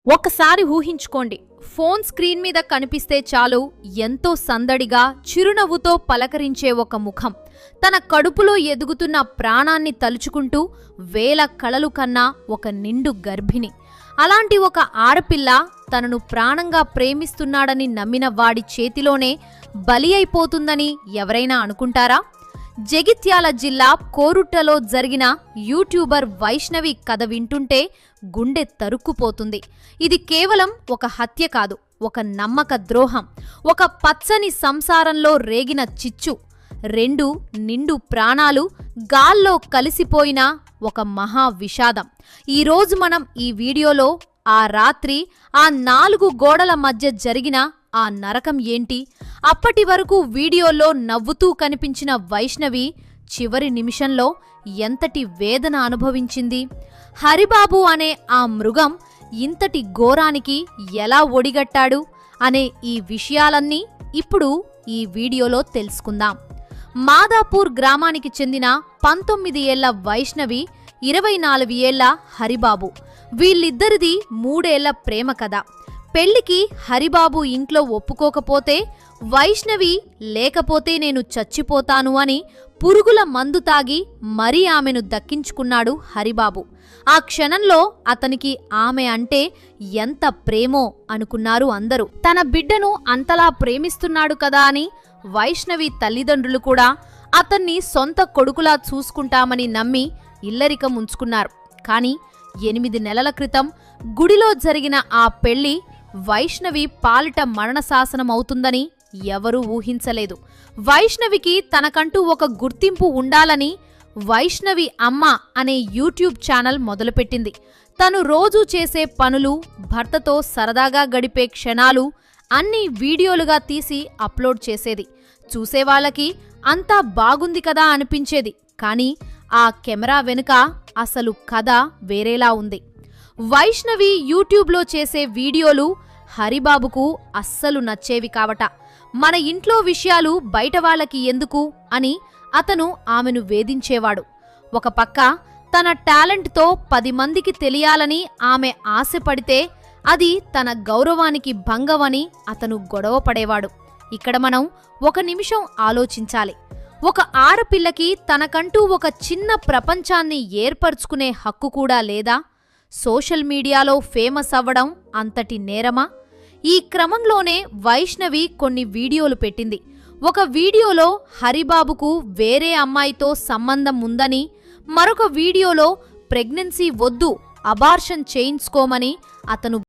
ఒకసారి ఊహించుకోండి, phone screen మీద కనిపిస్తే చాలు ఎంతో సందడిగా చిరునవ్వుతో పలకరించే ఒక ముఖం, తన కడుపులో ఎదుగుతున్న ప్రాణాన్ని తలుచుకుంటూ వేల కలలు కన్నా ఒక నిండు గర్భిణి. అలాంటి ఒక ఆడపిల్ల తనను ప్రాణంగా ప్రేమిస్తున్నాడని నమ్మిన వాడి చేతిలోనే బలి అయిపోతుందని ఎవరైనా అనుకుంటారా? జగిత్యాల జిల్లా కోరుట్టలో జరిగిన యూట్యూబర్ వైష్ణవి కథ వింటుంటే గుండె తరుక్కుపోతుంది. ఇది కేవలం ఒక హత్య కాదు, ఒక నమ్మక ద్రోహం, ఒక పచ్చని సంసారంలో రేగిన చిచ్చు, రెండు నిండు ప్రాణాలు గాల్లో కలిసిపోయిన ఒక మహా విషాదం. ఈరోజు మనం ఈ వీడియోలో ఆ రాత్రి ఆ 4 గోడల మధ్య జరిగిన ఆ నరకం ఏంటి, అప్పటి వరకు వీడియోలో నవ్వుతూ కనిపించిన వైష్ణవి చివరి నిమిషంలో ఎంతటి వేదన అనుభవించింది, హరిబాబు అనే ఆ మృగం ఇంతటి ఘోరానికి ఎలా ఒడిగట్టాడు అనే ఈ విషయాలన్నీ ఇప్పుడు ఈ వీడియోలో తెలుసుకుందాం. మాదాపూర్ గ్రామానికి చెందిన 19 ఏళ్ల వైష్ణవి, 24 ఏళ్ల హరిబాబు, వీళ్ళిద్దరిది 3 ఏళ్ల ప్రేమ కథ. పెళ్లికి హరిబాబు ఇంట్లో ఒప్పుకోకపోతే వైష్ణవి లేకపోతే నేను చచ్చిపోతాను అని పురుగుల మందు తాగి మరీ ఆమెను దక్కించుకున్నాడు హరిబాబు. ఆ క్షణంలో అతనికి ఆమె అంటే ఎంత ప్రేమో అనుకున్నారు అందరూ. తన బిడ్డను అంతలా ప్రేమిస్తున్నాడు కదా అని వైష్ణవి తల్లిదండ్రులు కూడా అతన్ని సొంత కొడుకులా చూసుకుంటామని నమ్మి ఇల్లరికం ఉంచుకున్నారు. కాని 8 నెలల క్రితం గుడిలో జరిగిన ఆ పెళ్లి వైష్ణవి పాలిట మరణశాసనమవుతుందని ఎవరూ ఊహించలేదు. వైష్ణవికి తనకంటూ ఒక గుర్తింపు ఉండాలని వైష్ణవి అమ్మ అనే యూట్యూబ్ ఛానల్ మొదలుపెట్టింది. తను రోజూ చేసే పనులు, భర్తతో సరదాగా గడిపే క్షణాలు అన్నీ వీడియోలుగా తీసి అప్లోడ్ చేసేది. చూసేవాళ్లకి అంతా బాగుంది కదా అనిపించేది, కానీ ఆ కెమెరా వెనుక అసలు కథ వేరేలా ఉంది. వైష్ణవి యూట్యూబ్లో చేసే వీడియోలు హరిబాబుకు అస్సలు నచ్చేవి కావట. మన ఇంట్లో విషయాలు బయట వాళ్ళకి ఎందుకు అని అతను ఆమెను వేధించేవాడు. ఒక పక్క తన టాలెంట్తో 10 మందికి తెలియాలని ఆమె ఆశపడితే అది తన గౌరవానికి భంగమని అతను గొడవ పడేవాడు. ఇక్కడ మనం ఒక నిమిషం ఆలోచించాలి. ఒక ఆడపిల్లకి తనకంటూ ఒక చిన్న ప్రపంచాన్ని ఏర్పరచుకునే హక్కు కూడా లేదా? సోషల్ మీడియాలో ఫేమస్ అవ్వడం అంతటి నేరమా? ఈ క్రమంలోనే వైష్ణవి కొన్ని వీడియోలు పెట్టింది. ఒక వీడియోలో హరిబాబుకు వేరే అమ్మాయితో సంబంధం ఉందని, మరొక వీడియోలో ప్రెగ్నెన్సీ వద్దు, అబార్షన్ చేయించుకోమని అతను